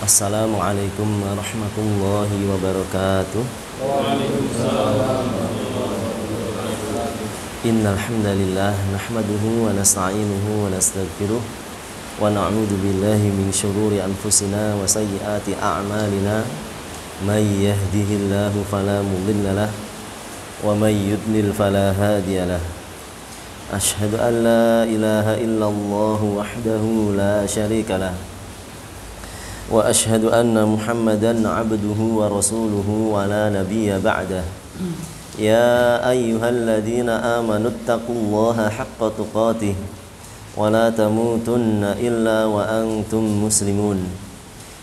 Assalamualaikum warahmatullahi wabarakatuh. Waalaikumsalam. Innal hamdalillah nahmaduhu wa nasta'inuhu wa nastaghfiruh wa na'udzu billahi min shururi anfusina wa sayyiati a'malina. May yahdihillahu fala mudhillalah wa may yudlil fala hadiyalah. Ashhadu an la ilaha illallah wahdahu la syarikalah wa ashhadu anna Muhammadan abduhu wa rasuluhu wa la nabiyya ba'dah. Ya ayyuhalladzina amanu taqullaha haqqa tuqatih wa la tamutunna illa wa antum muslimun.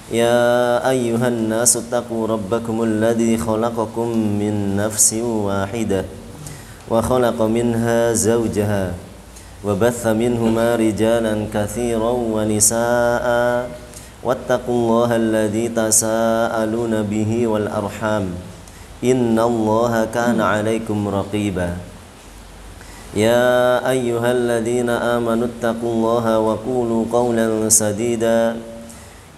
Ya ayyuhan nasu taqu rabbakumul ladzi khalaqakum min nafsin wahidah wa khalaqa minha zawjaha wa batha minhuma rijalan katsiran wa nisaa'a wattaqullaha alladzi tasaaluna bihi wal arham innallaha kana 'alaikum raqiba. Ya ayyuhalladzina amanu taqullaha wa qulu qawlan sadida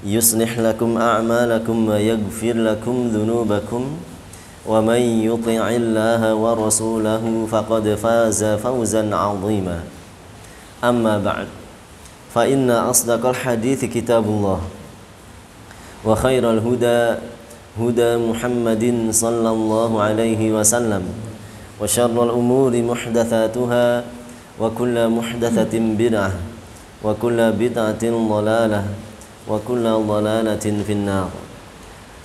yuslih lakum a'malakum wa yaghfir lakum dhunubakum wa may yuti'illaha wa rasulahu faqad faza fawzan 'azima. Amma ba'd, fa inna asdaqal hadithi kitabullah wa khairal huda huda Muhammadin sallallahu alaihi wasallam wa syarrul umuri muhdatsatuha wa kullu muhdatsatin bid'ah wa kullu bid'atin dhalalah wa kullu dhalalatin finnar.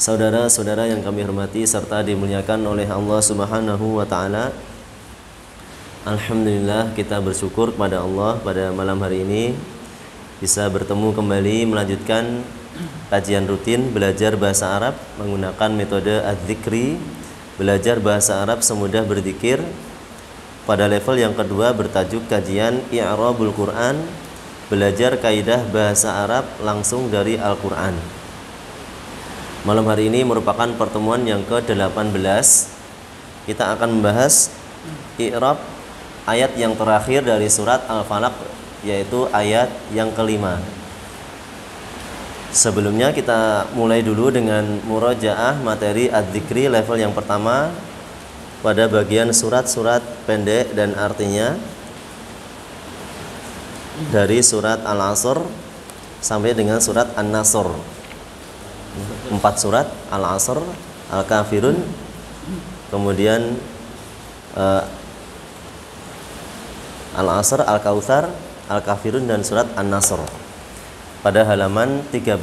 Saudara-saudara yang kami hormati serta dimuliakan oleh Allah Subhanahu wa taala, alhamdulillah kita bersyukur kepada Allah pada malam hari ini bisa bertemu kembali melanjutkan kajian rutin belajar bahasa Arab menggunakan metode adz-dzikri, belajar bahasa Arab semudah berzikir. Pada level yang kedua bertajuk kajian i'rabul Quran, belajar kaidah bahasa Arab langsung dari Al-Quran. Malam hari ini merupakan pertemuan yang ke-18. Kita akan membahas i'rab ayat yang terakhir dari surat Al-Falaq, yaitu ayat yang kelima. Sebelumnya kita mulai dulu dengan murajaah materi adz-dzikri level yang pertama pada bagian surat-surat pendek dan artinya dari surat Al-Asr sampai dengan surat An-Nasr. 4 surat: Al-Asr, Al-Kafirun, kemudian Al-Asr, Al-Kautsar, Al-Kafirun dan surat An-Nasr pada halaman 13.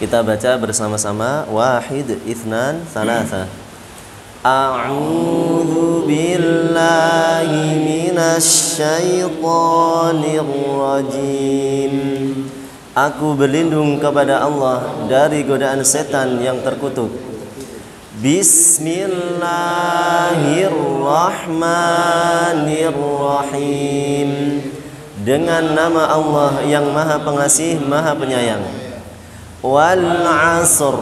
Kita baca bersama-sama. Wahid, itsnan, tsalatsa. A'udzu billahi minasy syaithanir rajim. Aku berlindung kepada Allah dari godaan setan yang terkutuk. Bismillahirrahmanirrahim. Dengan nama Allah yang Maha Pengasih, Maha Penyayang. Wal 'asr,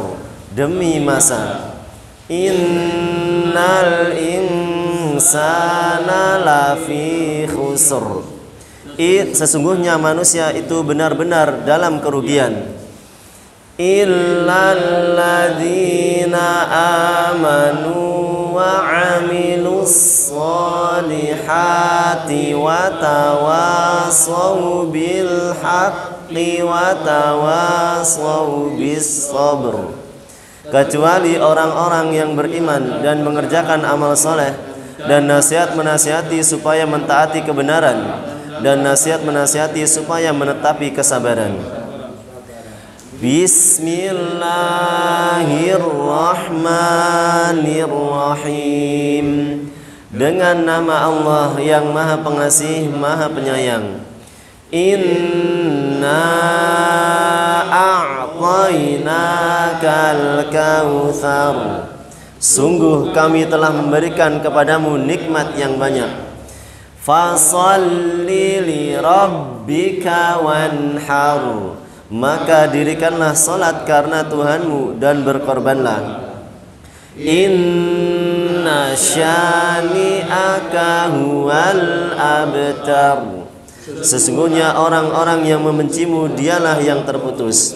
demi masa. Innal insana lafi khusr. Sesungguhnya manusia itu benar-benar dalam kerugian. Illalladzina amanu wa 'amilus sholihati wa tawassaw bil haqqi wa tawassaw bis sabr. Kecuali orang-orang yang beriman dan mengerjakan amal soleh dan nasihat menasihati supaya mentaati kebenaran dan nasihat menasihati supaya menetapi kesabaran. Bismillahirrahmanirrahim. Dengan nama Allah yang Maha Pengasih, Maha Penyayang. Inna a'tainakal kautsar. Sungguh kami telah memberikan kepadamu nikmat yang banyak. Fasalli li rabbika wanhar. Maka dirikanlah salat karena Tuhanmu dan berkorbanlah. Inna syani'aka huwal abtar. Sesungguhnya orang-orang yang membencimu dialah yang terputus.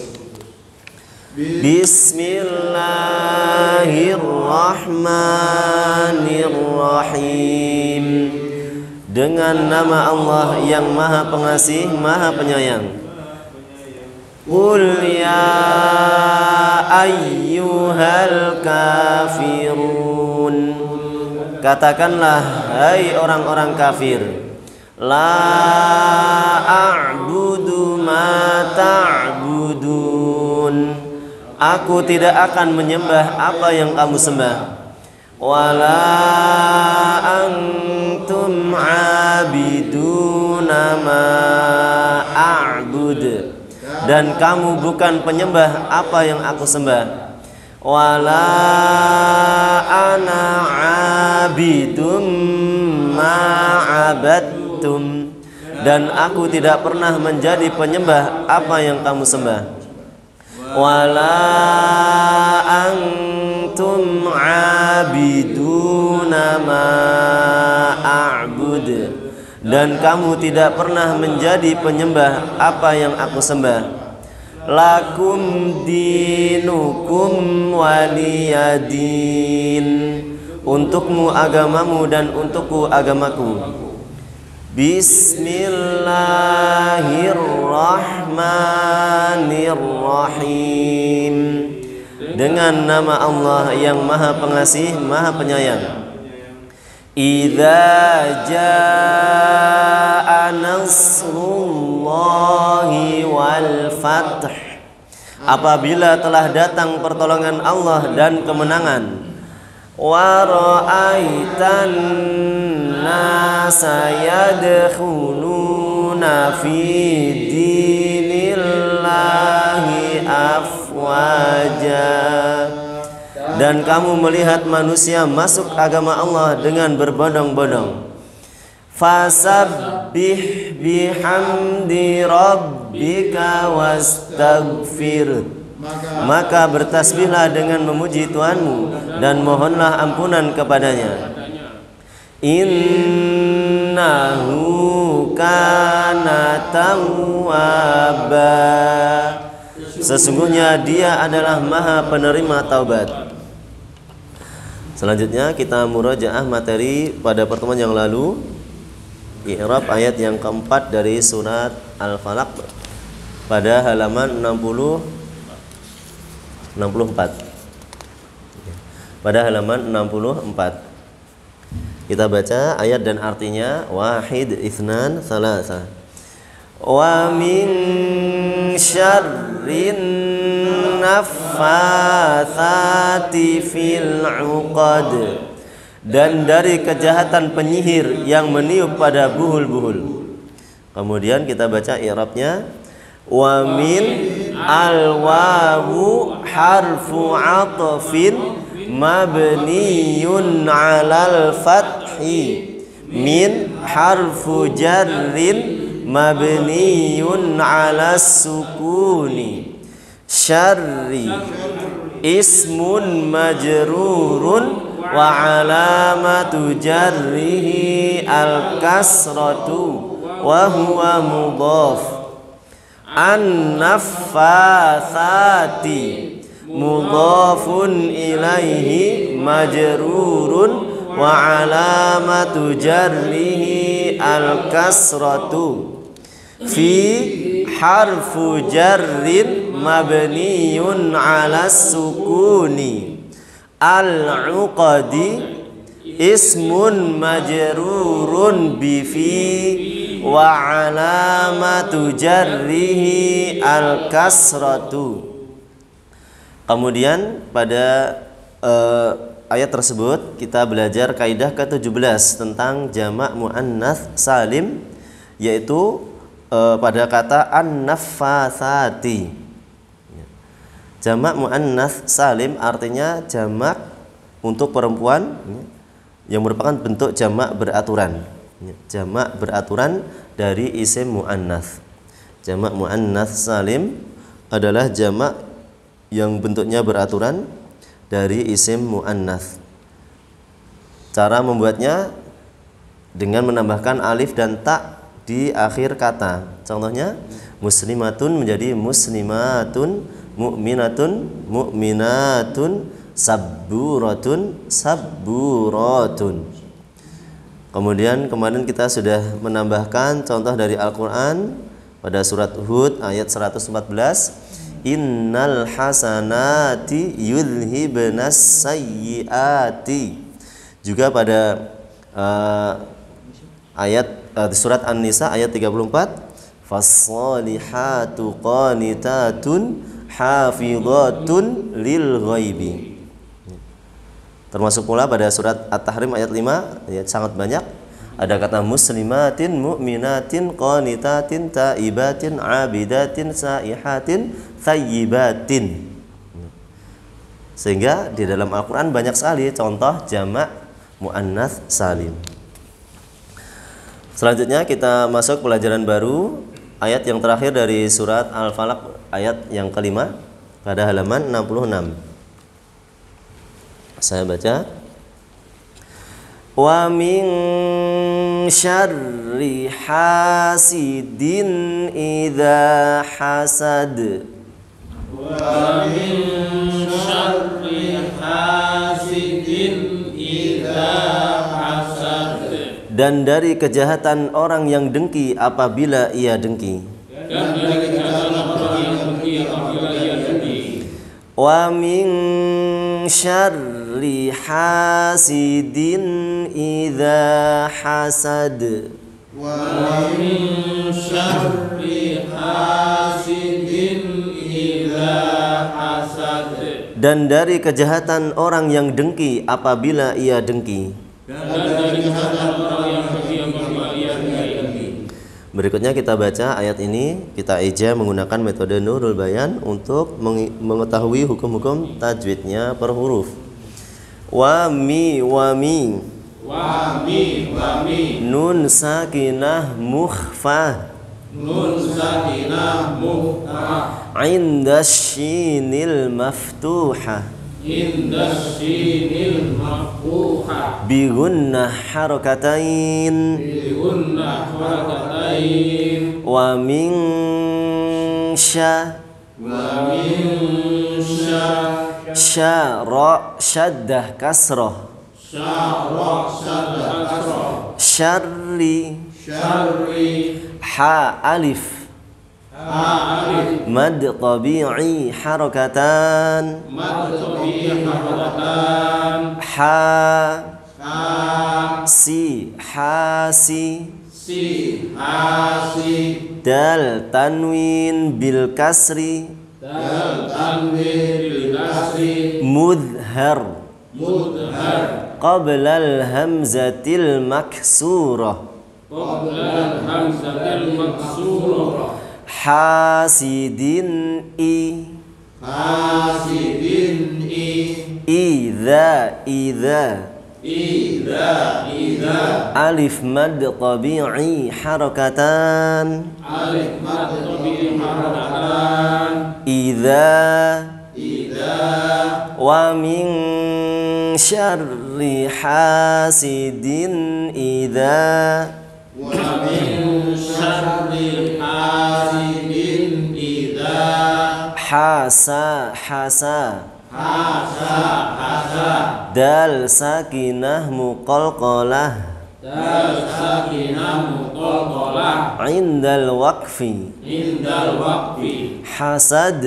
Bismillahirrahmanirrahim. Dengan nama Allah yang Maha Pengasih, Maha Penyayang. Qul ya ayyuhal kafirun. Katakanlah, hai orang-orang kafir, la a'budu ma ta'budun. Aku tidak akan menyembah apa yang kamu sembah. Wala antum abiduna ma a'bud. Dan kamu bukan penyembah apa yang aku sembah. Wala ana abidum ma'abadtum. Dan aku tidak pernah menjadi penyembah apa yang kamu sembah. Wala antum abiduna ma'abud. Dan kamu tidak pernah menjadi penyembah apa yang aku sembah. Lakum dinukum waliyadin. Untukmu agamamu dan untukku agamaku. Bismillahirrahmanirrahim. Dengan nama Allah yang Maha Pengasih, Maha Penyayang. Idza jaa nasrullahi wal fath. Apabila telah datang pertolongan Allah dan kemenangan. Wa ra'aitan nasa yadkhuluna fi dinillahi afwaja. Dan kamu melihat manusia masuk agama Allah dengan berbondong-bondong. Fasabbih bihamdi rabbika wastaghfir. Maka bertasbihlah dengan memuji Tuhanmu dan mohonlah ampunan kepadanya. Innahu kana tawwaba. Sesungguhnya Dia adalah Maha penerima taubat. Selanjutnya kita murajaah materi pada pertemuan yang lalu. I'rab ayat yang keempat dari surat Al-Falaq pada halaman 64. Pada halaman 64. Kita baca ayat dan artinya. Wahid, itsnan, tsalasa. Wa min syarrin naffatsati fil 'uqad. Dan dari kejahatan penyihir yang meniup pada buhul-buhul. Kemudian kita baca i'rabnya. Wa min al-wawu harfu 'atfin mabniyun 'alal fathi. Min harfu jarrin mabniyun 'alas sukuni. Syarri ismun majrurun wa 'alamatu jarrihi al-kasratu wa huwa mudhaf. An-naffatsati mudhafun ilaihi majrurun wa 'alamatu jarrihi al-kasratu. Fi harfu jarrin mabniyun 'alas sukuni. Al-'uqadi ismun majrurun bi fi wa 'alamatu jarrihi al-kasratu. Kemudian pada ayat tersebut kita belajar kaidah ke-17 tentang jamak muannats salim, yaitu pada kata an-naffatsati. Jamak muannats salim artinya jamak untuk perempuan yang merupakan bentuk jamak beraturan. Jamak beraturan dari isim muannats. Jamak muannats salim adalah jamak yang bentuknya beraturan dari isim muannats. Cara membuatnya dengan menambahkan alif dan ta di akhir kata. Contohnya muslimatun menjadi muslimatun, mu'minatun, mu'minatun, sabburatun, sabburatun. Kemudian kemarin kita sudah menambahkan contoh dari Al-Quran pada surat Hud ayat 114. Innal hasanati yudhibnas sayyiati. Juga pada surat An-Nisa ayat 34. Fassalihatu qanitatun hafidhatun lil ghaibi. Termasuk pula pada surat At-Tahrim ayat 5, ayat sangat banyak. Ada kata muslimatin, mu'minatin, qanitatin, taibatin, abidatin, saihatin, thayyibatin. Sehingga di dalam Al-Quran banyak sekali contoh jamak muannats salim. Selanjutnya kita masuk pelajaran baru, ayat yang terakhir dari surat Al-Falaq, ayat yang kelima pada halaman 66. Saya baca. Wa min syarri hasidin idza hasad. Wa min syarri hasidin idza hasad. Dan dari kejahatan orang yang dengki apabila ia dengki. Dan dari kejahatan orang yang dengki apabila ia dengki. Wa min syarri hasidin idza hasad. Wa min syarri hasidin idza hasad. Dan dari kejahatan orang yang dengki apabila ia dengki. Dan dari kejahatan orang yang dengki apabila ia dengki. Berikutnya kita baca ayat ini, kita eja menggunakan metode Nurul Bayan untuk mengetahui hukum-hukum tajwidnya per huruf. Wa mi, wa mi. Wa mi, wa mi. Nun sakinah mukhfah. Nun sakinah mukhfah. Inda shinil maftuhah. Inda shinil maftuhah. Bi gunnah harakatain. Bi gunnah harakatain. Wa min sya. Wa min Syara syaddah kasrah. syarra syaddah kasrah. Syarri. Syarri. Ha alif. Ha alif. Mad tabi'i harakatan. Mad tabi'i harakatan. Ha Ha si hasi. si hasi. Dal tanwin bil kasri. Dal tanwin bil kasri. Mudhar Mudhar. qabla al hamzatil maksurah. Qabla al-hamzatil maksurah. Hasidin i. Hasidin i. Idza idza. Idza. Alif mad tabi'i harakatan. Alif mad tabi'i harakatan. Idza. Idza. Wa min syarri hasidin idza. Wa min syarri hasidin idza. Hasa hasa. Hasa. Dal sakinah muqalqalah. Dal sakinah muqalqalah. Indal waqfi. Indal waqfi. Hasad.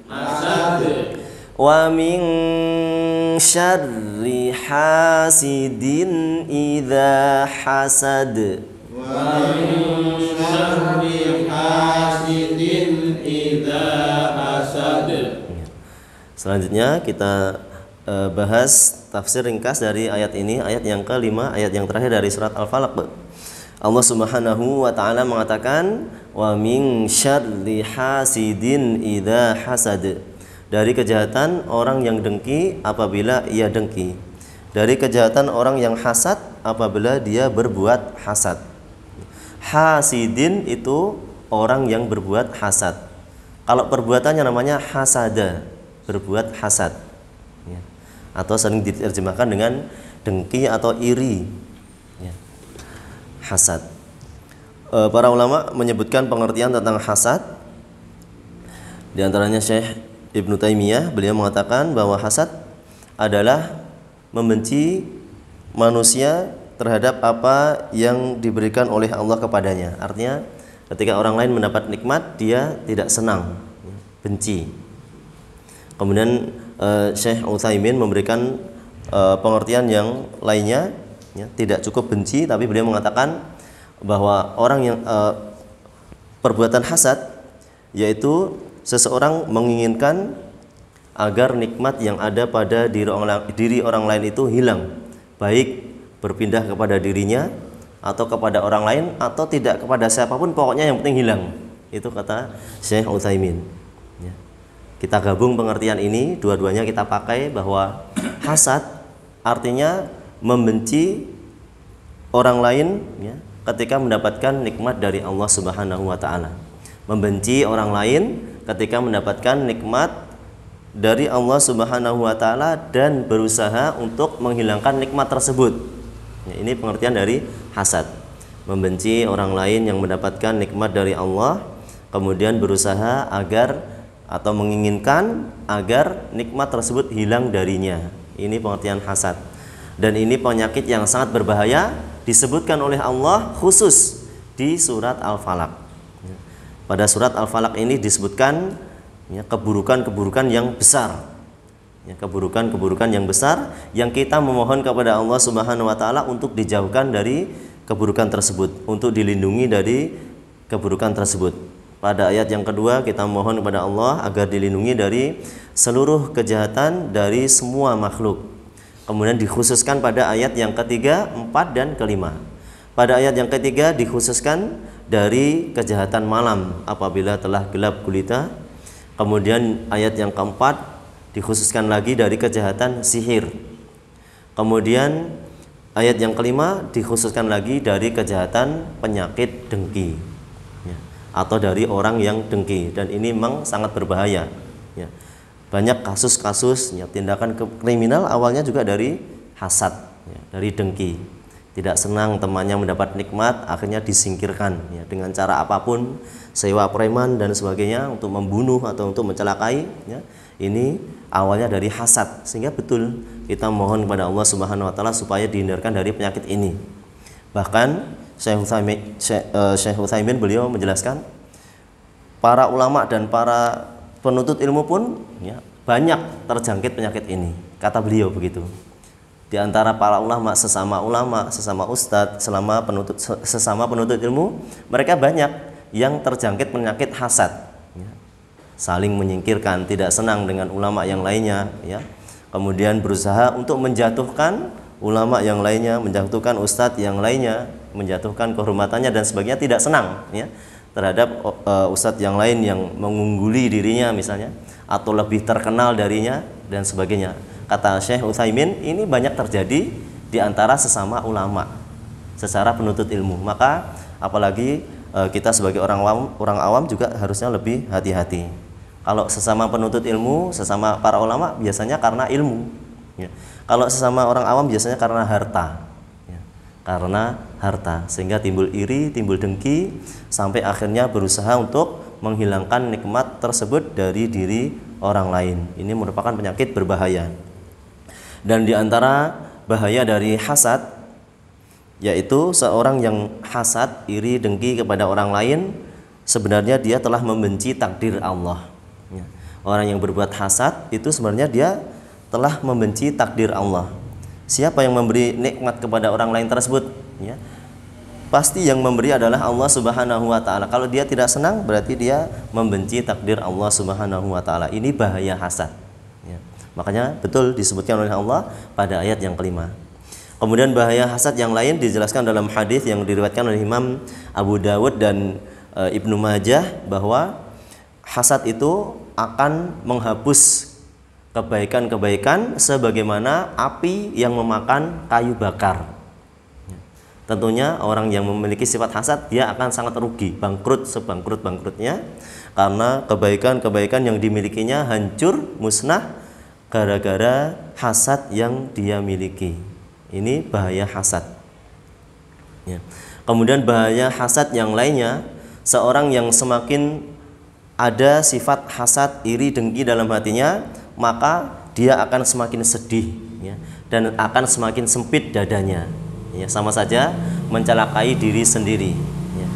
Hasad. Wa min syarri hasidin idza hasad. Wa min syarri hasidin idza hasad. Selanjutnya kita bahas tafsir ringkas dari ayat ini, ayat yang kelima, ayat yang terakhir dari surat Al-Falaq. Allah Subhanahu wa taala mengatakan wa min syarri hasidin idza hasad. Dari kejahatan orang yang dengki apabila ia dengki. Dari kejahatan orang yang hasad apabila dia berbuat hasad. Hasidin itu orang yang berbuat hasad. Kalau perbuatannya namanya hasada, berbuat hasad, ya. Atau sering diterjemahkan dengan dengki atau iri, ya. Hasad. Para ulama menyebutkan pengertian tentang hasad. Di antaranya Syekh Ibnu Taimiyah, beliau mengatakan bahwa hasad adalah membenci manusia terhadap apa yang diberikan oleh Allah kepadanya. Artinya ketika orang lain mendapat nikmat, dia tidak senang, benci. Kemudian Syekh Utsaimin memberikan pengertian yang lainnya, ya, tidak cukup benci, tapi beliau mengatakan bahwa orang yang perbuatan hasad yaitu seseorang menginginkan agar nikmat yang ada pada diri orang lain itu hilang, baik berpindah kepada dirinya atau kepada orang lain atau tidak kepada siapapun, pokoknya yang penting hilang. Itu kata Syekh Utsaimin. Ya. Kita gabung pengertian ini, dua-duanya kita pakai, bahwa hasad artinya membenci orang lain, ya, ketika mendapatkan nikmat dari Allah Subhanahu wa taala. Membenci orang lain ketika mendapatkan nikmat dari Allah Subhanahu wa taala dan berusaha untuk menghilangkan nikmat tersebut. Ya, ini pengertian dari hasad. Membenci orang lain yang mendapatkan nikmat dari Allah, kemudian berusaha agar atau menginginkan agar nikmat tersebut hilang darinya. Ini pengertian hasad. Dan ini penyakit yang sangat berbahaya, disebutkan oleh Allah khusus di surat Al-Falaq. Pada surat Al-Falaq ini disebutkan, ya, keburukan-keburukan yang besar, ya, keburukan-keburukan yang besar yang kita memohon kepada Allah Subhanahu wa taala untuk dijauhkan dari keburukan tersebut, untuk dilindungi dari keburukan tersebut. Pada ayat yang kedua kita mohon kepada Allah agar dilindungi dari seluruh kejahatan dari semua makhluk. Kemudian dikhususkan pada ayat yang ketiga, empat, dan kelima. Pada ayat yang ketiga dikhususkan dari kejahatan malam apabila telah gelap gulita. Kemudian ayat yang keempat dikhususkan lagi dari kejahatan sihir. Kemudian ayat yang kelima dikhususkan lagi dari kejahatan penyakit dengki, ya, atau dari orang yang dengki. Dan ini memang sangat berbahaya, ya. Banyak kasus-kasus, ya, tindakan kriminal awalnya juga dari hasad, ya, dari dengki. Tidak senang temannya mendapat nikmat, akhirnya disingkirkan, ya, dengan cara apapun, sewa preman dan sebagainya untuk membunuh atau untuk mencelakai, ya. Ini awalnya dari hasad, sehingga betul kita mohon kepada Allah Subhanahu wa taala supaya dihindarkan dari penyakit ini. Bahkan Syekh Utsaimin beliau menjelaskan, para ulama dan para penuntut ilmu pun, ya, banyak terjangkit penyakit ini. Kata beliau begitu. Di antara para ulama, sesama ustadz, sesama penuntut ilmu, mereka banyak yang terjangkit penyakit hasad, ya. Saling menyingkirkan, tidak senang dengan ulama yang lainnya, ya. Kemudian berusaha untuk menjatuhkan ulama yang lainnya, menjatuhkan ustadz yang lainnya, menjatuhkan kehormatannya dan sebagainya, tidak senang, ya, terhadap ustadz yang lain yang mengungguli dirinya misalnya, atau lebih terkenal darinya dan sebagainya. Kata Syekh Utsaimin, ini banyak terjadi di antara sesama ulama secara penuntut ilmu. Maka apalagi kita sebagai orang awam juga harusnya lebih hati-hati. Kalau sesama penuntut ilmu, sesama para ulama biasanya karena ilmu, ya. Kalau sesama orang awam biasanya karena harta, ya. Karena harta, sehingga timbul iri, timbul dengki, sampai akhirnya berusaha untuk menghilangkan nikmat tersebut dari diri orang lain. Ini merupakan penyakit berbahaya. Dan di antara bahaya dari hasad, yaitu seorang yang hasad, iri, dengki kepada orang lain, sebenarnya dia telah membenci takdir Allah, ya. Orang yang berbuat hasad itu sebenarnya dia telah membenci takdir Allah. Siapa yang memberi nikmat kepada orang lain tersebut, ya, pasti yang memberi adalah Allah Subhanahu wa taala. Kalau dia tidak senang, berarti dia membenci takdir Allah Subhanahu wa taala. Ini bahaya hasad, ya. Makanya betul disebutkan oleh Allah pada ayat yang kelima. Kemudian bahaya hasad yang lain dijelaskan dalam hadis yang diriwayatkan oleh Imam Abu Dawud dan Ibnu Majah, bahwa hasad itu akan menghapus kebaikan-kebaikan sebagaimana api yang memakan kayu bakar. Tentunya orang yang memiliki sifat hasad, dia akan sangat rugi, bangkrut sebangkrut-bangkrutnya, karena kebaikan-kebaikan yang dimilikinya hancur, musnah gara-gara hasad yang dia miliki. Ini bahaya hasad, ya. Kemudian bahaya hasad yang lainnya, seorang yang semakin ada sifat hasad, iri, dengki dalam hatinya, maka dia akan semakin sedih, ya, dan akan semakin sempit dadanya, ya, sama saja mencelakai diri sendiri, ya.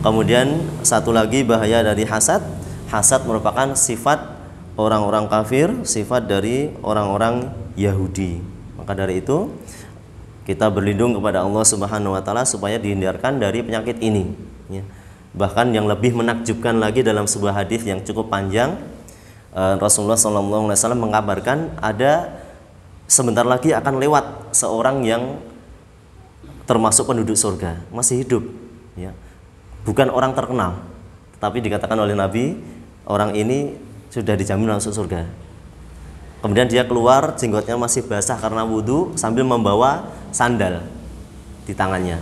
Kemudian satu lagi bahaya dari hasad, hasad merupakan sifat orang-orang kafir, sifat dari orang-orang Yahudi. Maka dari itu kita berlindung kepada Allah Subhanahu wa taala supaya dihindarkan dari penyakit ini, ya. Bahkan yang lebih menakjubkan lagi dalam sebuah hadis yang cukup panjang, Rasulullah SAW mengabarkan ada sebentar lagi akan lewat seorang yang termasuk penduduk surga, masih hidup, ya. Bukan orang terkenal, tapi dikatakan oleh Nabi, orang ini sudah dijamin masuk surga. Kemudian dia keluar, jenggotnya masih basah karena wudhu, sambil membawa sandal di tangannya.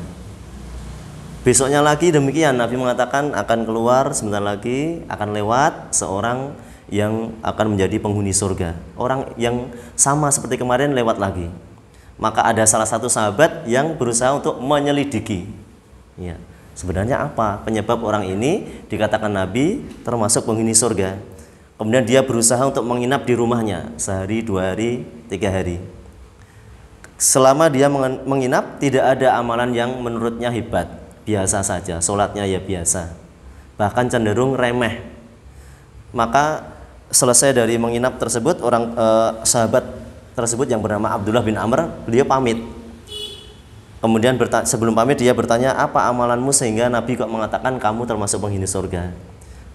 Besoknya lagi demikian, Nabi mengatakan akan keluar sebentar lagi, akan lewat seorang yang akan menjadi penghuni surga. Orang yang sama seperti kemarin lewat lagi. Maka ada salah satu sahabat yang berusaha untuk menyelidiki, ya, sebenarnya apa penyebab orang ini dikatakan Nabi termasuk penghuni surga. Kemudian dia berusaha untuk menginap di rumahnya sehari, 2 hari, 3 hari. Selama dia menginap, tidak ada amalan yang menurutnya hebat, biasa saja, sholatnya ya biasa, bahkan cenderung remeh. Maka selesai dari menginap tersebut, sahabat tersebut yang bernama Abdullah bin Amr, beliau pamit. Kemudian sebelum pamit dia bertanya, apa amalanmu sehingga Nabi kok mengatakan kamu termasuk penghuni surga?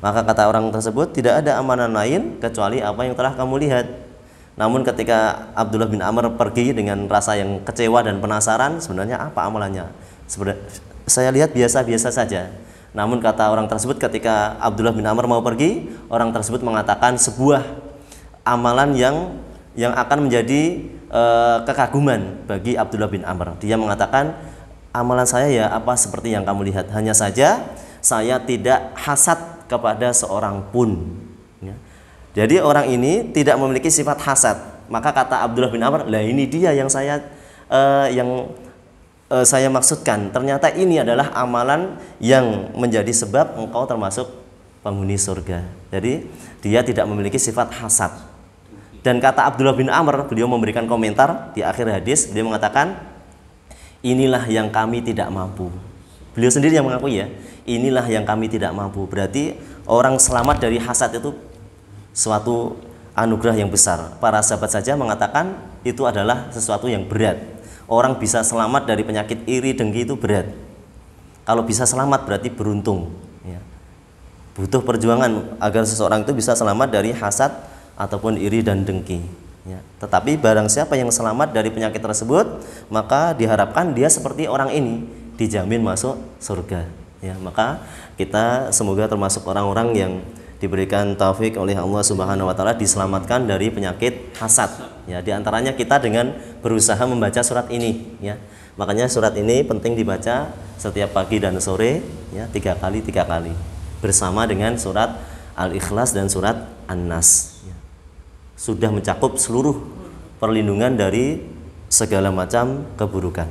Maka kata orang tersebut, tidak ada amalan lain kecuali apa yang telah kamu lihat. Namun ketika Abdullah bin Amr pergi dengan rasa yang kecewa dan penasaran, sebenarnya apa amalannya? Saya lihat biasa-biasa saja. Namun kata orang tersebut, ketika Abdullah bin Amr mau pergi, orang tersebut mengatakan sebuah amalan yang akan menjadi kekaguman bagi Abdullah bin Amr. Dia mengatakan, amalan saya ya apa seperti yang kamu lihat, hanya saja saya tidak hasad kepada seorang pun, ya. Jadi orang ini tidak memiliki sifat hasad. Maka kata Abdullah bin Amr, lah ini dia yang saya maksudkan. Ternyata ini adalah amalan yang menjadi sebab engkau termasuk penghuni surga. Jadi dia tidak memiliki sifat hasad. Dan kata Abdullah bin Amr, beliau memberikan komentar di akhir hadis, beliau mengatakan, inilah yang kami tidak mampu. Beliau sendiri yang mengakui, ya, inilah yang kami tidak mampu. Berarti orang selamat dari hasad itu suatu anugerah yang besar. Para sahabat saja mengatakan itu adalah sesuatu yang berat. Orang bisa selamat dari penyakit iri, dengki itu berat. Kalau bisa selamat berarti beruntung, ya. Butuh perjuangan agar seseorang itu bisa selamat dari hasad ataupun iri dan dengki, ya. Tetapi barang siapa yang selamat dari penyakit tersebut, maka diharapkan dia seperti orang ini, dijamin masuk surga, ya. Maka kita semoga termasuk orang-orang yang diberikan taufik oleh Allah Subhanahu wa taala diselamatkan dari penyakit hasad, ya. Di antaranya kita dengan berusaha membaca surat ini, ya. Makanya surat ini penting dibaca setiap pagi dan sore, ya, 3 kali bersama dengan surat Al-Ikhlas dan surat An-Nas, ya. Sudah mencakup seluruh perlindungan dari segala macam keburukan.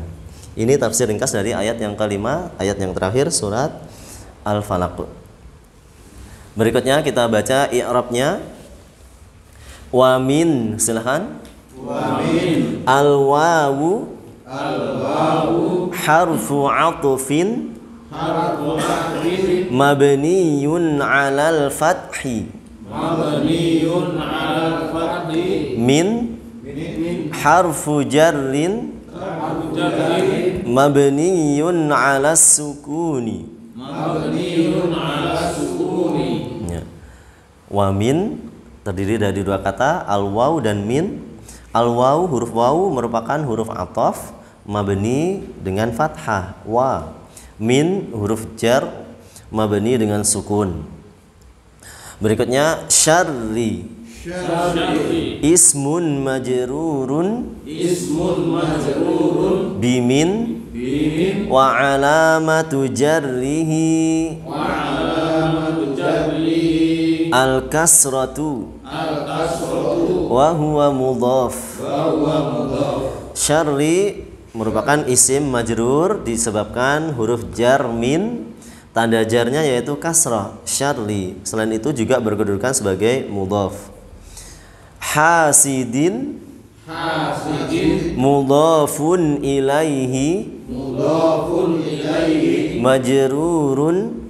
Ini tafsir ringkas dari ayat yang kelima, ayat yang terakhir surat Al-Falaq. Berikutnya kita baca i'rabnya. Wa min, silakan. Wa min. Al-wawu harfu 'athfin mabniyun 'alal fathi. Min harfu jarrin mabniyun 'ala sukuni. Ya. Wa min terdiri dari 2 kata, al-waw dan min. Al-waw, huruf waw merupakan huruf ataf mabni dengan fathah wa. Min huruf jar mabni dengan sukun. Berikutnya syarri. Ismun majrurun bimin wa alamatu jarrihi al-kasratu wa huwa mudhaf. Syarri merupakan isim majrur disebabkan huruf jar min Tanda jarnya yaitu kasrah, syarli. Selain itu juga berkedudukan sebagai mudhaf. Hasidin, mudhafun ilaihi, majrurun,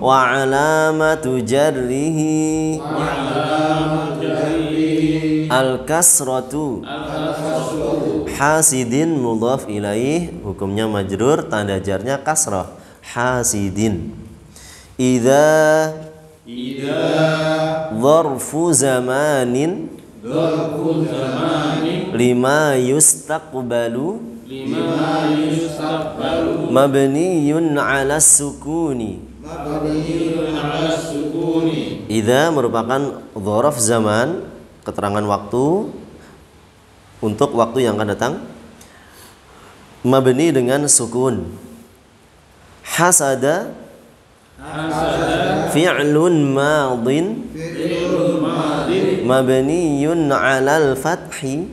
wa alamatu jarrihi, al-kasratu. Hasidin mudhaf ilaih, hukumnya majrur, tanda jarnya kasrah. Hasidin. Idza dzarfu zamanin lima yustaqbalu mabniyun 'ala sukuni. Idza merupakan dzaraf zaman, keterangan waktu untuk waktu yang akan datang, mabni dengan sukun. Hasada fi'lun madin mabniyun 'alal fathi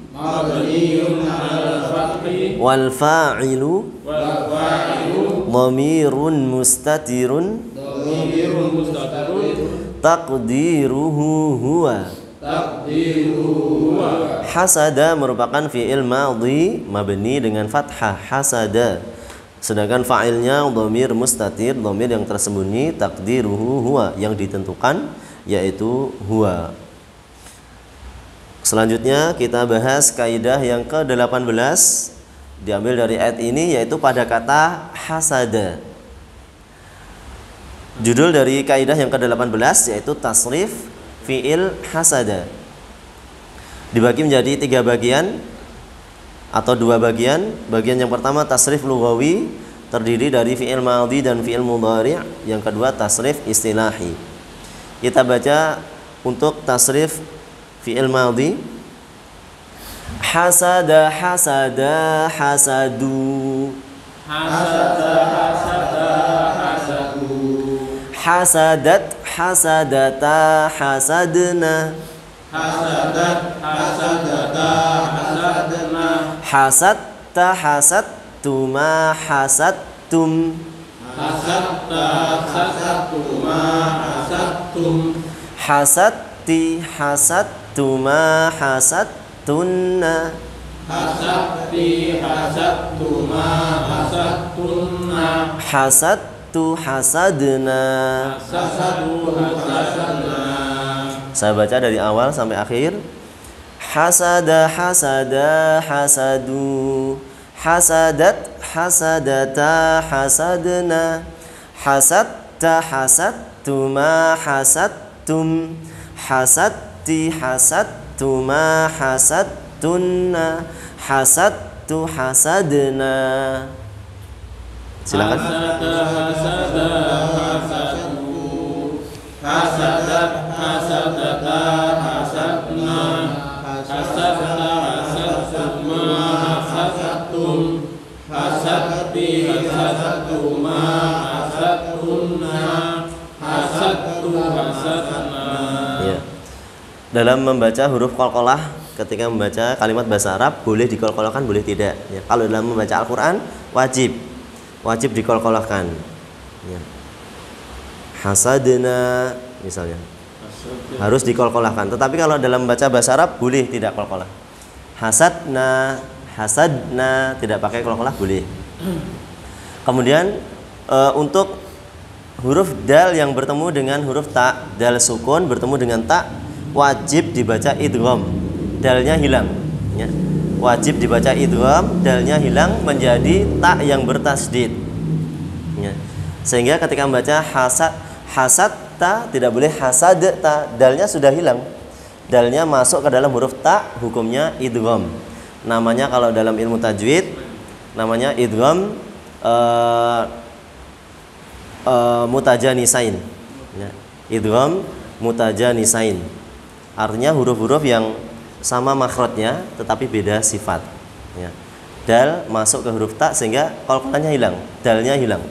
wal fa'ilu dhamirun mustatirun taqdiruhu huwa. Hasada merupakan fi'il madhi mabni dengan fathah hasada. Sedangkan fa'ilnya dhamir mustatir, dhamir yang tersembunyi, taqdiruhu huwa, yang ditentukan yaitu huwa. Selanjutnya kita bahas kaidah yang ke-18 diambil dari ayat ini, yaitu pada kata hasada. Judul dari kaidah yang ke-18 yaitu tasrif fi'il hasada. Dibagi menjadi 3 bagian atau 2 bagian. Bagian yang pertama tasrif lughawi, terdiri dari fi'il madhi dan fi'il mudhari'. Yang kedua tasrif istilahi. Kita baca untuk tasrif fi'il madhi. Hasada hasada hasadu, hasadat hasadata hasadna, hasadta hasadtuma hasadtum, hasatti hasadtuma hasadtunna, hasadtu hasadna. Saya baca dari awal sampai akhir. Hasada hasada hasadu, hasadat hasadata hasadna, hasadta hasadtuma hasadtum, hasadti hasadtuma hasadtunna, hasadtu hasadna. Silakan. Hasadat hasadata hasadna, hasadta hasadtuma hasadtum, hasadti hasadtuma hasadtunna, hasadtu hasadna. Ya. Dalam membaca huruf qalqalah, ketika membaca kalimat bahasa Arab, boleh dikolkolahkan, boleh tidak. Ya. Kalau dalam membaca Al-Quran, wajib dikolkolahkan. Ya. Hasadna misalnya harus dikolkolahkan. Tetapi kalau dalam membaca bahasa Arab boleh tidak kolkolah. Hasadna, hasadna tidak pakai kolkolah boleh. Kemudian untuk huruf dal yang bertemu dengan huruf ta, dal sukun bertemu dengan ta, wajib dibaca idgham, dalnya hilang. Ya. Wajib dibaca idgham, dalnya hilang menjadi ta yang bertasdid. Ya. Sehingga ketika membaca hasadta tidak boleh hasadta, dalnya sudah hilang. Dalnya masuk ke dalam huruf ta, hukumnya idgham. Namanya kalau dalam ilmu tajwid namanya idgham mutajanisain. Ya. Idgham mutajanisain. Artinya huruf-huruf yang sama makhrajnya tetapi beda sifat. Ya. Dal masuk ke huruf ta sehingga qalqalahnya hilang, dalnya hilang.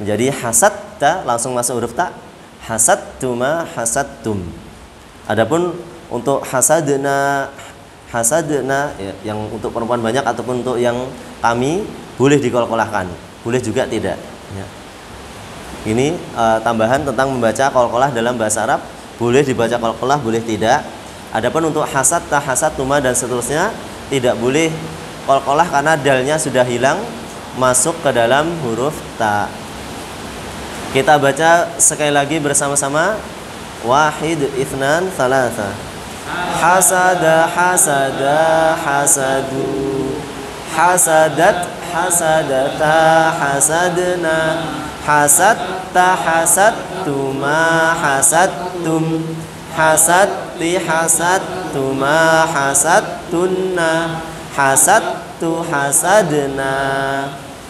Menjadi hasadta langsung masuk huruf ta, hasadtuma hasadtum. Adapun untuk hasadna ya, yang untuk perempuan banyak ataupun untuk yang kami boleh dikolkolahkan, boleh juga tidak. Ya. Ini tambahan tentang membaca qalqalah dalam bahasa Arab. Boleh dibaca qalqalah, boleh tidak. Adapun untuk hasad, tahasad, tuma dan seterusnya tidak boleh qalqalah karena dalnya sudah hilang masuk ke dalam huruf ta. Kita baca sekali lagi bersama-sama. Wahid, itsnan, tsalatsa. Hasada, hasada, hasadu. Hasadat, hasadata, hasadna. Hasadta, hasadtuma, hasadtum. Hasadti, hasadtuma, hasadtunna. Hasadtu, hasadna.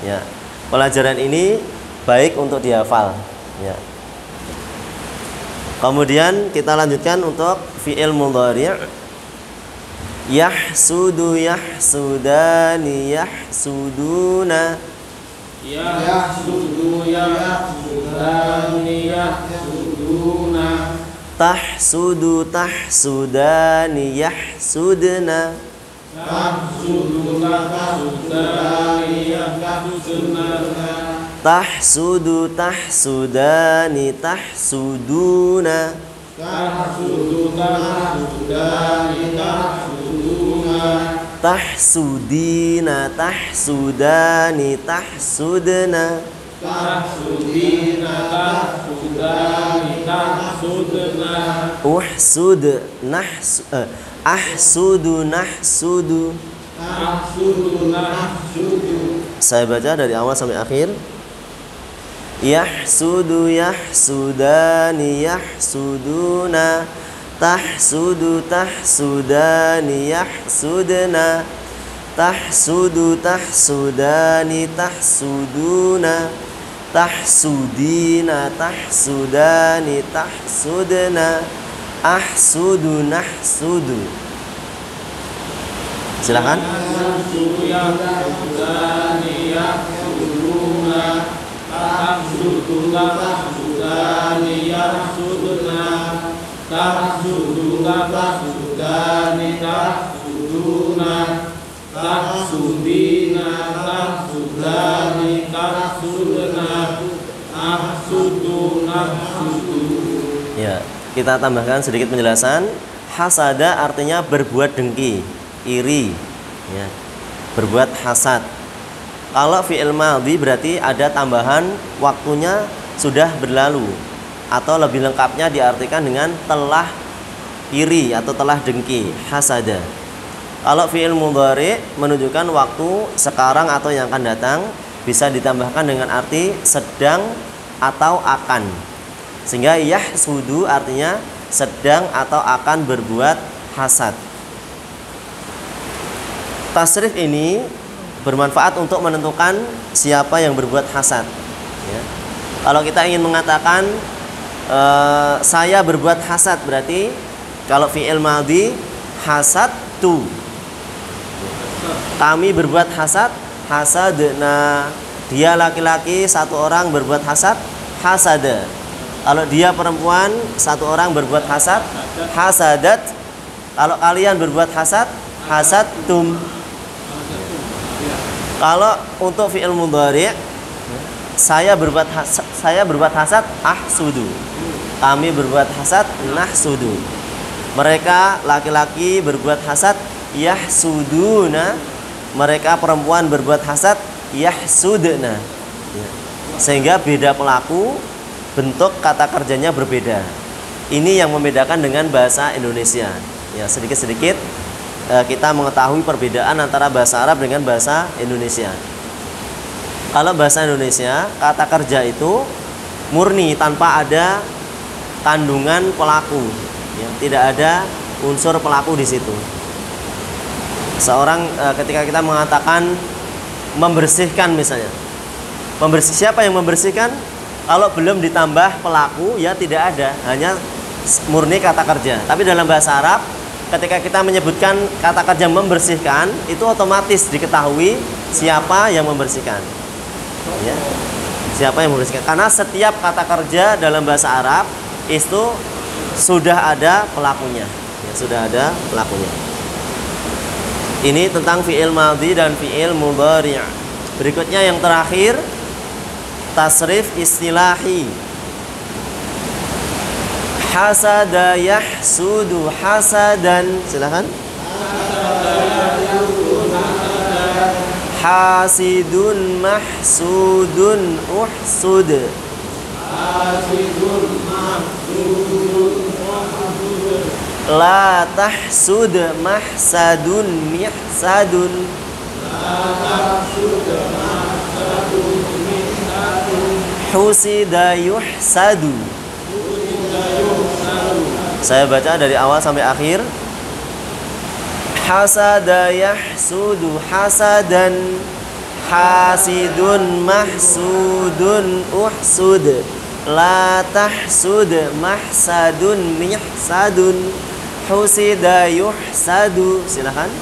Ya. Pelajaran ini baik untuk dihafal, ya. Kemudian kita lanjutkan untuk fi'il mudhari'. Yahsudu, yahsudani, yahsuduna. Yahsudu, yahsudani, yahsuduna. Tahsudu, tahsudani, yahsudna. Tahsudu, tahsudani, yahsuduna. Tahsudu, tahsudani, tahsuduna. Tahsudu, tahsudani, tahsuduna. Tahsudina, tahsudani, tahsudna. Tahsudina, tahsudani, tahsudna. Uhsud, ahsudu, nahsudu. Tahsudu, nahsudu. Saya baca dari awal sampai akhir. Yahsudu, yahsudani, yahsuduna. Tahsudu, tahsudani, yahsudna. Tahsudu, tahsudani, tahsuduna. Tahsudina, tahsudani, tahsudna. Ahsudu, nahsudu. Silakan. Tahsudu, yahsudani, yahsuduna. Tahsudu, tahsudani, yahsudna. Tahsudu, tahsudani, tahsuduna. Tahsudina, tahsudani, tahsudna. Ahsudu, nahsudu. Ya, kita tambahkan sedikit penjelasan. Hasada artinya berbuat dengki, iri, ya. Berbuat hasad. Kalau fi'il madhi berarti ada tambahan waktunya sudah berlalu, atau lebih lengkapnya diartikan dengan telah iri atau telah dengki, hasada. Kalau fi'il mudhari menunjukkan waktu sekarang atau yang akan datang, bisa ditambahkan dengan arti sedang atau akan. Sehingga yahsudu artinya sedang atau akan berbuat hasad. Tasrif ini bermanfaat untuk menentukan siapa yang berbuat hasad, ya. Kalau kita ingin mengatakan saya berbuat hasad, berarti kalau fi'il madhi hasadtu, kami berbuat hasad, hasadna. Dia laki-laki, satu orang berbuat hasad, hasada. Kalau dia perempuan, satu orang berbuat hasad, hasadat. Kalau kalian berbuat hasad, hasadtum. Kalau untuk fi'il mudhari, saya berbuat hasad, ahsudu. Kami berbuat hasad, nahsudu. Mereka laki-laki berbuat hasad, yahsuduna. Mereka perempuan berbuat hasad, yahsudna. Sehingga beda pelaku, bentuk kata kerjanya berbeda. Ini yang membedakan dengan bahasa Indonesia. Ya, sedikit-sedikit kita mengetahui perbedaan antara bahasa Arab dengan bahasa Indonesia. Kalau bahasa Indonesia, kata kerja itu murni tanpa ada kandungan pelaku, ya, tidak ada unsur pelaku di situ. Seorang ketika kita mengatakan membersihkan misalnya, siapa yang membersihkan? Kalau belum ditambah pelaku, ya tidak ada, hanya murni kata kerja. Tapi dalam bahasa Arab, ketika kita menyebutkan kata kerja membersihkan, itu otomatis diketahui siapa yang membersihkan, ya. Siapa yang membersihkan? Karena setiap kata kerja dalam bahasa Arab itu sudah ada pelakunya, ya, sudah ada pelakunya. Ini tentang fi'il madhi dan fi'il mudhari'. Berikutnya yang terakhir, Tasrif istilahi. Hasada yahsudu hasadan. Silakan. Hasidun mahsudun uhsud. La tahsud mahsadun mihsadun. Husida yuhsadu. Saya baca dari awal sampai akhir. Hasada yahsudu hasadan. Hasidun mahsudun uhsud. La tahsud mahsadun mihsadun. Husida yuhsadu. Silakan.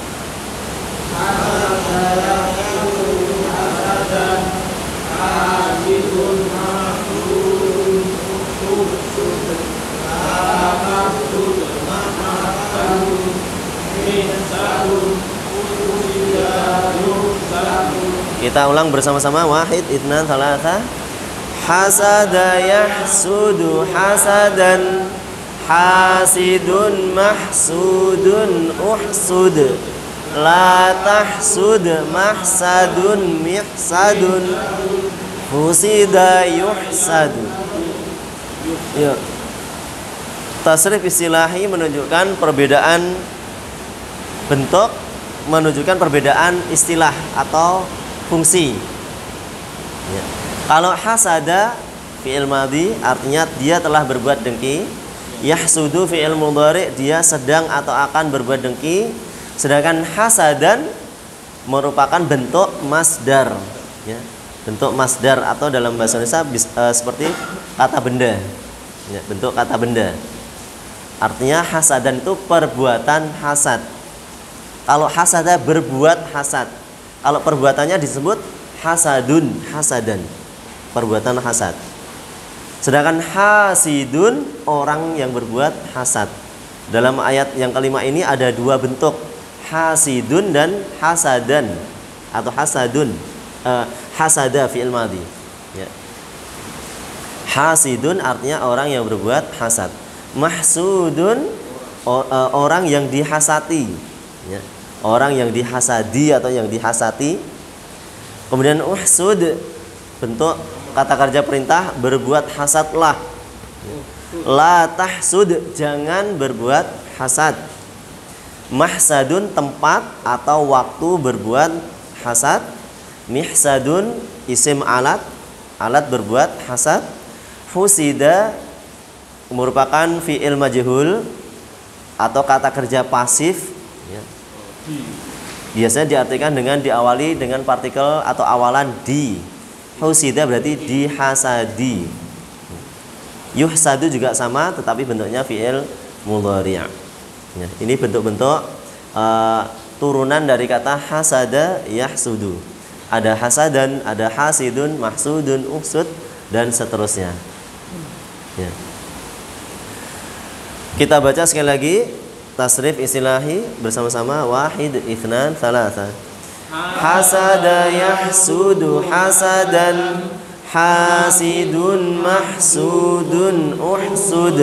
Kita ulang bersama-sama. Wahid, itsnan, tsalatsa. Hasada yahsudu hasadan. Hasidun mahsudun uhsud. La tahsud mahsadun mihsadun. Husida yuhsadu. Ya. Tasrif istilahi menunjukkan perbedaan bentuk, menunjukkan perbedaan istilah atau fungsi. Ya. Kalau hasada fi'il madhi artinya dia telah berbuat dengki. Yahsudu fi'il mudhari dia sedang atau akan berbuat dengki. Sedangkan hasadan merupakan bentuk masdar. Ya. Bentuk masdar atau dalam bahasa Indonesia seperti kata benda. Ya, bentuk kata benda. Artinya hasadan itu perbuatan hasad. Kalau hasada berbuat hasad. Kalau perbuatannya disebut hasadun, hasadan. Perbuatan hasad. Sedangkan hasidun orang yang berbuat hasad. Dalam ayat yang kelima ini ada dua bentuk, hasidun dan hasadan atau hasadun. Hasada fi'il madhi. Ya. Hasidun artinya orang yang berbuat hasad. Mahsudun orang yang dihasati. Ya. Orang yang dihasadi atau yang dihasati. Kemudian uhsud bentuk kata kerja perintah berbuat hasadlah. La tahsud jangan berbuat hasad. Mahsadun tempat atau waktu berbuat hasad. Mihsadun isim alat, alat berbuat hasad. Husida merupakan fi'il majhul atau kata kerja pasif. Ya. Biasanya diartikan dengan diawali dengan partikel atau awalan di. Husida berarti dihasadi. Yuhsadu juga sama tetapi bentuknya fi'il mudhari'. Ya, ini bentuk-bentuk turunan dari kata hasada yahsudu. Ada hasadan, ada hasidun, mahsudun, uhsud dan seterusnya. Ya. Kita baca sekali lagi tasrif istilahi bersama-sama. Wahid, itsnan, tsalatsa. Hasada yahsudu hasadan. Hasidun mahsudun uhsud.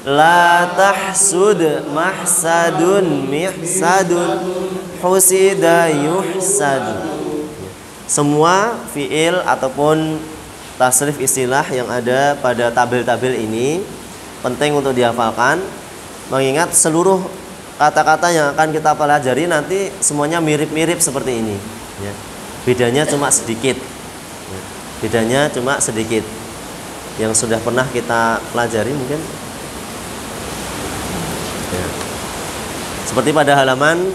La tahsud mahsadun mihsadun. Husida yuhsadu. Semua fi'il ataupun tasrif istilah yang ada pada tabel-tabel ini penting untuk dihafalkan, mengingat seluruh kata-kata yang akan kita pelajari nanti semuanya mirip-mirip seperti ini. Ya. Bedanya cuma sedikit. Ya. Bedanya cuma sedikit. Yang sudah pernah kita pelajari mungkin. Ya. Seperti pada halaman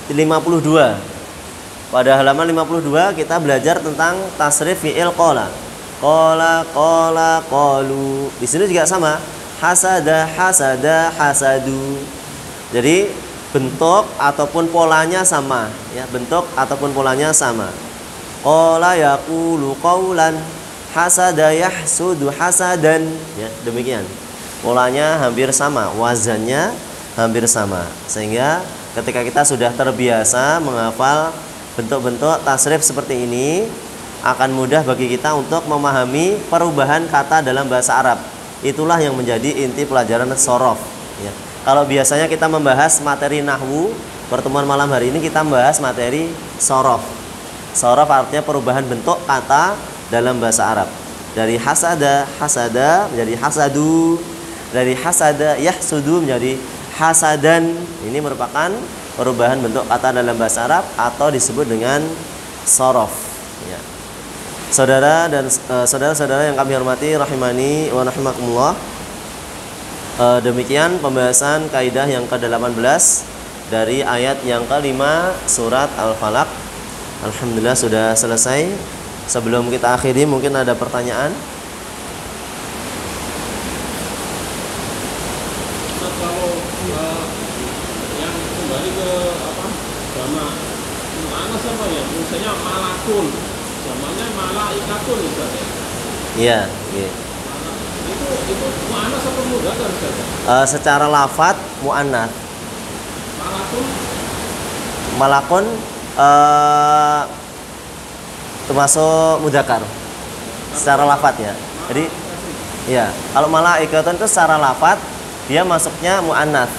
52. Pada halaman 52 kita belajar tentang tasrif fi'il qala. Qala, qala, qalu. Di sini juga sama. Hasada, hasada, hasadu. Jadi bentuk ataupun polanya sama, ya, bentuk ataupun polanya sama. Qala yaqulu qaulan, hasada yahsudu hasadan. Ya, demikian. Polanya hampir sama, wazannya hampir sama. Sehingga ketika kita sudah terbiasa menghafal bentuk-bentuk tasrif seperti ini, akan mudah bagi kita untuk memahami perubahan kata dalam bahasa Arab. Itulah yang menjadi inti pelajaran sorof. Ya. Kalau biasanya kita membahas materi nahwu, pertemuan malam hari ini kita membahas materi sorof. Sorof artinya perubahan bentuk kata dalam bahasa Arab. Dari hasada, hasada menjadi hasadu. Dari hasada, yahsudu menjadi hasadan. Ini merupakan perubahan bentuk kata dalam bahasa Arab atau disebut dengan sorof. Ya. Saudara dan saudara-saudara yang kami hormati, rahimani wa rahimakumullah. Demikian pembahasan kaidah yang ke-18 dari ayat yang ke-5 surat Al-Falaq. Alhamdulillah sudah selesai. Sebelum kita akhiri mungkin ada pertanyaan. Kalau yang kembali ke apa? Sama anas apa ya? Misalnya malakun. Zamannya malaikatun misalnya. Iya, iya. Itu mu'annas apa mudzakkar Ustaz? Secara lafadz mu'annas. Malakun Malakun termasuk mudzakkar secara lafadz ya. Jadi ya, kalau malaikatun itu secara lafadz dia masuknya mu'annas.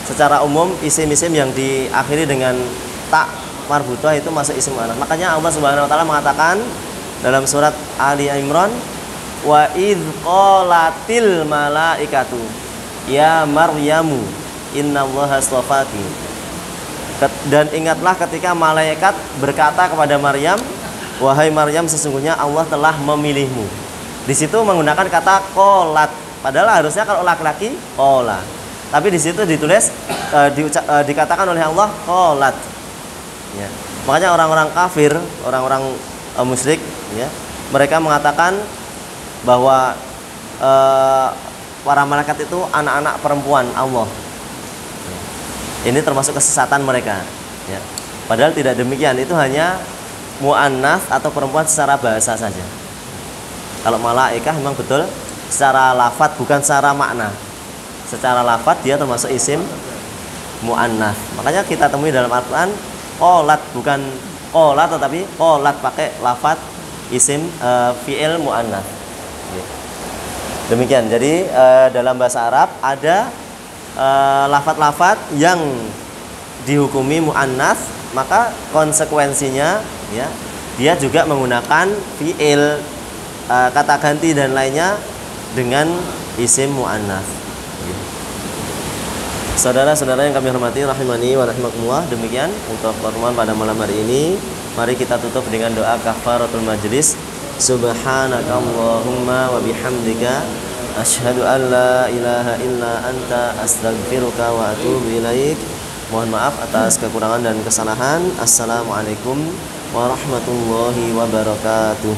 Secara umum isim-isim yang diakhiri dengan ta marbutah itu masuk isim mu'annas. Makanya Allah Subhanahu wa taala mengatakan dalam surat Ali Imran, wa idz qalatil malaikatu ya Maryamu innallaha astafaki. Dan ingatlah ketika malaikat berkata kepada Maryam, wahai Maryam, sesungguhnya Allah telah memilihmu. Di situ menggunakan kata qolat. Padahal harusnya kalau laki-laki qola. Tapi di situ ditulis dikatakan oleh Allah qolat. Ya. Makanya orang-orang kafir, orang-orang musyrik, ya, mereka mengatakan bahwa para malaikat itu anak-anak perempuan Allah. Ini termasuk kesesatan mereka. Ya. Padahal tidak demikian. Itu hanya mu'annas atau perempuan secara bahasa saja. Kalau malaikah memang betul secara lafadz bukan secara makna. Secara lafadz dia termasuk isim mu'annas. Makanya kita temui dalam Al-Quran qolat, bukan qolat tetapi qolat pakai lafadz isim fi'il mu'annas. Demikian. Jadi dalam bahasa Arab ada lafadz-lafadz yang dihukumi mu'annas, maka konsekuensinya ya dia juga menggunakan fi'il, kata ganti dan lainnya dengan isim mu'annas. Saudara-saudara yang kami hormati, rahimani wa rahimakumullah, demikian untuk pertemuan pada malam hari ini. Mari kita tutup dengan doa kafaratul majlis. Subhanakallahumma wa bihamdika asyhadu an la ilaha illa anta astaghfiruka wa atubu ilaik. Mohon maaf atas kekurangan dan kesalahan. Assalamualaikum warahmatullahi wabarakatuh.